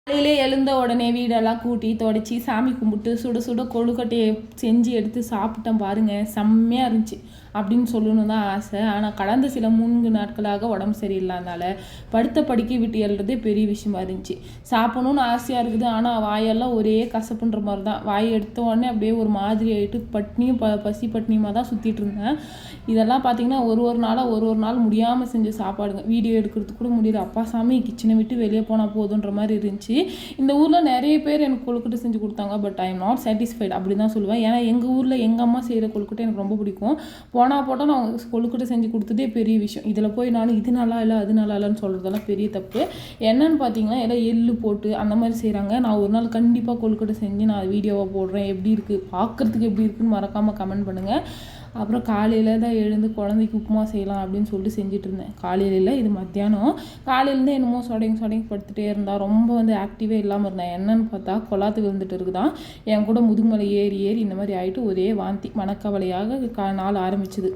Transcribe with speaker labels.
Speaker 1: காலையிலே எழுந்த உடனே வீடெல்லாம் கூட்டி துடைச்சி சாமி கும்பிட்டு சுட சுட கொழுக்கட்டையை செஞ்சு எடுத்து சாப்பிட்டேன் பாருங்கள், செம்மையாக இருந்துச்சு அப்படின்னு சொல்லணும் தான் ஆசை. ஆனால் கடந்த சில 3 நாட்களாக உடம்பு சரியில்லாதனால படுத்த படுக்கை விட்டு எழுறதே பெரிய விஷயமா இருந்துச்சு. சாப்பிடணும்னு ஆசையாக இருக்குது, ஆனால் வாயெல்லாம் ஒரே கசப்புன்ற மாதிரி தான். வாய் எடுத்த உடனே அப்படியே ஒரு மாதிரி ஆகிட்டு பட்னியும் பசி பட்னியுமாக தான் சுற்றிட்டு இருந்தேன். இதெல்லாம் பார்த்திங்கன்னா ஒரு நாளாக ஒரு நாள் முடியாமல் செஞ்ச சாப்பாடுங்க. வீடியோ எடுக்கிறதுக்கு கூட முடியல. அப்பா சாமி கிச்சனை விட்டு வெளியே போனால் போதுன்ற மாதிரி இருந்துச்சு. இந்த ஊரில் நிறைய பேர் எனக்கு கொழுக்கட்டை செஞ்சு கொடுத்தாங்க. But I am not satisfied அப்படி தான் சொல்லுவேன். ஏன்னா எங்கள் ஊரில் எங்கள் அம்மா செய்கிற கொழுக்கட்டை எனக்கு ரொம்ப பிடிக்கும். போட்டால் நான் கொழுக்கட்டை செஞ்சு கொடுத்ததே பெரிய விஷயம். இதில் போய் நானும் இது நல்லா இல்லை அது நல்லா இல்லைன்னு சொல்கிறதெல்லாம் பெரிய தப்பு. என்னன்னு பார்த்தீங்கன்னா எல்லாம் எள்ளு போட்டு அந்த மாதிரி செய்கிறாங்க. நான் ஒரு நாள் கண்டிப்பாக கொழுக்கட்டை செஞ்சு நான் வீடியோவாக போடுறேன். எப்படி இருக்குது பார்க்குறதுக்கு எப்படி இருக்குன்னு மறக்காமல் கமெண்ட் பண்ணுங்கள். அப்புறம் காலையில் தான் எழுந்து குழந்தைக்கு உப்புமா செய்யலாம் அப்படின்னு சொல்லிட்டு செஞ்சுட்டு இருந்தேன். காலையில் இது மத்தியானம். காலையிலேருந்து என்னமோ சொடங்கி படுத்துகிட்டே இருந்தால் ரொம்ப ஆக்டிவே இல்லாமல் இருந்தேன். என்னன்னு பார்த்தா கொலாத்து விழுந்துட்டு இருக்குதான். என் கூட முதுகுமலை ஏறி இந்த மாதிரி ஆகிட்டு ஒரே வாந்தி மனக்கவலையாக நாள் ஆரம்பிச்சுது.